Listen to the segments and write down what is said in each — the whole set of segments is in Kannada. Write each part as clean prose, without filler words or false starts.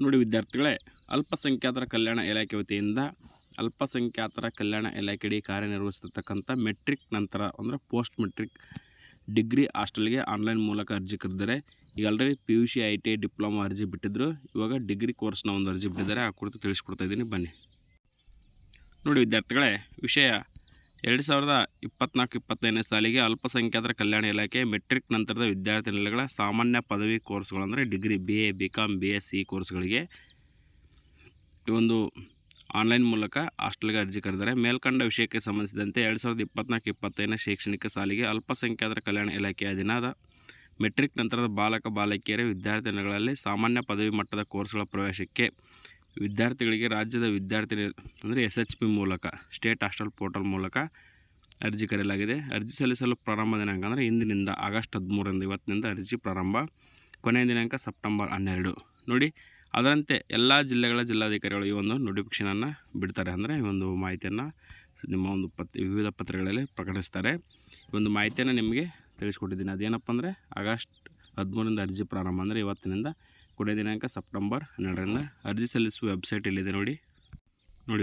ನೋಡಿ ವಿದ್ಯಾರ್ಥಿಗಳೇ, ಅಲ್ಪಸಂಖ್ಯಾತರ ಕಲ್ಯಾಣ ಇಲಾಖೆ ವತಿಯಿಂದ ಅಲ್ಪಸಂಖ್ಯಾತರ ಕಲ್ಯಾಣ ಇಲಾಖೆಯಡಿ ಕಾರ್ಯನಿರ್ವಹಿಸತಕ್ಕಂಥ ಮೆಟ್ರಿಕ್ ನಂತರ ಅಂದರೆ ಪೋಸ್ಟ್ ಮೆಟ್ರಿಕ್ ಡಿಗ್ರಿ ಹಾಸ್ಟೆಲ್ಗೆ ಆನ್ಲೈನ್ ಮೂಲಕ ಅರ್ಜಿ ಕರೆದಿದ್ದಾರೆ. ಈಗ ಆಲ್ರೆಡಿ PUC ITI ಡಿಪ್ಲೊಮಾ ಅರ್ಜಿ ಬಿಟ್ಟಿದ್ದರು. ಇವಾಗ ಡಿಗ್ರಿ ಕೋರ್ಸ್ನ ಒಂದು ಅರ್ಜಿ ಬಿಟ್ಟಿದ್ದಾರೆ. ಆ ಕುರಿತು ತಿಳಿಸ್ಕೊಡ್ತಾ ಇದ್ದೀನಿ, ಬನ್ನಿ. ನೋಡಿ ವಿದ್ಯಾರ್ಥಿಗಳೇ, ವಿಷಯ 2024-25ನೇ ಸಾಲಿಗೆ ಅಲ್ಪಸಂಖ್ಯಾತರ ಕಲ್ಯಾಣ ಇಲಾಖೆ ಮೆಟ್ರಿಕ್ ನಂತರದ ವಿದ್ಯಾರ್ಥಿ ನಿಲಯಗಳ ಸಾಮಾನ್ಯ ಪದವಿ ಕೋರ್ಸ್ಗಳು ಅಂದರೆ ಡಿಗ್ರಿ BA BCom BSc ಕೋರ್ಸ್ಗಳಿಗೆ ಈ ಒಂದು ಆನ್ಲೈನ್ ಮೂಲಕ ಹಾಸ್ಟೆಲ್ಗೆ ಅರ್ಜಿ ಕರೆದಿದ್ದಾರೆ. ಮೇಲ್ಕಂಡ ವಿಷಯಕ್ಕೆ ಸಂಬಂಧಿಸಿದಂತೆ 2024-25ನೇ ಶೈಕ್ಷಣಿಕ ಸಾಲಿಗೆ ಅಲ್ಪಸಂಖ್ಯಾತರ ಕಲ್ಯಾಣ ಇಲಾಖೆಯ ಅಧೀನದ ಮೆಟ್ರಿಕ್ ನಂತರದ ಬಾಲಕ ಬಾಲಕಿಯರ ವಿದ್ಯಾರ್ಥಿ ನಿಲಯಗಳಲ್ಲಿ ಸಾಮಾನ್ಯ ಪದವಿ ಮಟ್ಟದ ಕೋರ್ಸ್ಗಳ ಪ್ರವೇಶಕ್ಕೆ ವಿದ್ಯಾರ್ಥಿಗಳಿಗೆ ರಾಜ್ಯದ ವಿದ್ಯಾರ್ಥಿ ಅಂದರೆ SHP ಮೂಲಕ ಸ್ಟೇಟ್ ಹಾಸ್ಟೆಲ್ ಪೋರ್ಟಲ್ ಮೂಲಕ ಅರ್ಜಿ ಕರೆಯಲಾಗಿದೆ. ಅರ್ಜಿ ಸಲ್ಲಿಸಲು ಪ್ರಾರಂಭ ದಿನಾಂಕ ಅಂದರೆ ಇಂದಿನಿಂದ ಆಗಸ್ಟ್ 13ರಿಂದ ಇವತ್ತಿನಿಂದ ಅರ್ಜಿ ಪ್ರಾರಂಭ. ಕೊನೆಯ ದಿನಾಂಕ ಸೆಪ್ಟೆಂಬರ್ 12. ನೋಡಿ, ಅದರಂತೆ ಎಲ್ಲ ಜಿಲ್ಲೆಗಳ ಜಿಲ್ಲಾಧಿಕಾರಿಗಳು ಈ ಒಂದು ನೋಟಿಫಿಕೇಷನನ್ನು ಬಿಡ್ತಾರೆ. ಅಂದರೆ ಈ ಒಂದು ಮಾಹಿತಿಯನ್ನು ನಿಮ್ಮ ಒಂದು ವಿವಿಧ ಪತ್ರಗಳಲ್ಲಿ ಪ್ರಕಟಿಸ್ತಾರೆ. ಈ ಒಂದು ಮಾಹಿತಿಯನ್ನು ನಿಮಗೆ ತಿಳಿಸ್ಕೊಟ್ಟಿದ್ದೀನಿ. ಅದೇನಪ್ಪ ಅಂದರೆ ಆಗಸ್ಟ್ 13ರಿಂದ ಅರ್ಜಿ ಪ್ರಾರಂಭ ಅಂದರೆ ಇವತ್ತಿನಿಂದ, ಕೊನೆಯ ದಿನಾಂಕ ಸೆಪ್ಟೆಂಬರ್ 12ರಿಂದ. ಅರ್ಜಿ ಸಲ್ಲಿಸುವ ವೆಬ್ಸೈಟ್ ಇಲ್ಲಿದೆ ನೋಡಿ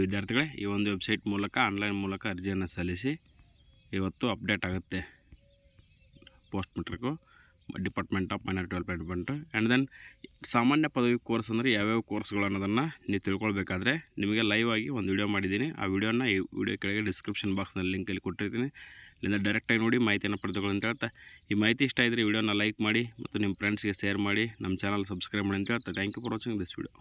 ವಿದ್ಯಾರ್ಥಿಗಳೇ, ಈ ಒಂದು ವೆಬ್ಸೈಟ್ ಮೂಲಕ ಆನ್ಲೈನ್ ಮೂಲಕ ಅರ್ಜಿಯನ್ನು ಸಲ್ಲಿಸಿ. ಇವತ್ತು ಅಪ್ಡೇಟ್ ಆಗುತ್ತೆ post matric department of minority development. And then ಸಾಮಾನ್ಯ ಪದವಿ ಕೋರ್ಸ್ ಅಂದರೆ ಯಾವ್ಯಾವ ಕೋರ್ಸ್ಗಳು ಅನ್ನೋದನ್ನು ನೀವು ತಿಳ್ಕೊಳ್ಬೇಕಾದ್ರೆ ನಿಮಗೆ ಲೈವ್ ಆಗಿ ಒಂದು ವಿಡಿಯೋ ಮಾಡಿದ್ದೀನಿ. ಆ ವಿಡಿಯೋನ ಈ ವಿಡಿಯೋ ಕೆಳಗೆ ಡಿಸ್ಕ್ರಿಪ್ಷನ್ ಬಾಕ್ಸ್ನಲ್ಲಿ ಲಿಂಕಲ್ಲಿ ಕೊಟ್ಟಿರ್ತೀನಿ. ಇಲ್ಲಿಂದ ಡೈರೆಕ್ಟಾಗಿ ನೋಡಿ ಮಾಹಿತಿಯನ್ನು ಪಡೆದುಕೊಳ್ಳಿ ಅಂತ ಹೇಳ್ತಾ, ಈ ಮಾಹಿತಿ ಇಷ್ಟ ಇದ್ದರೆ ವಿಡಿಯೋನ ಲೈಕ್ ಮಾಡಿ ಮತ್ತು ನಿಮ್ಮ ಫ್ರೆಂಡ್ಸ್ಗೆ ಶೇರ್ ಮಾಡಿ, ನಮ್ಮ ಚಾನಲ್ ಸಬ್ಸ್ಕ್ರೈಬ್ ಮಾಡಿ ಅಂತ ಹೇಳ್ತಾ, thank you for watching this video.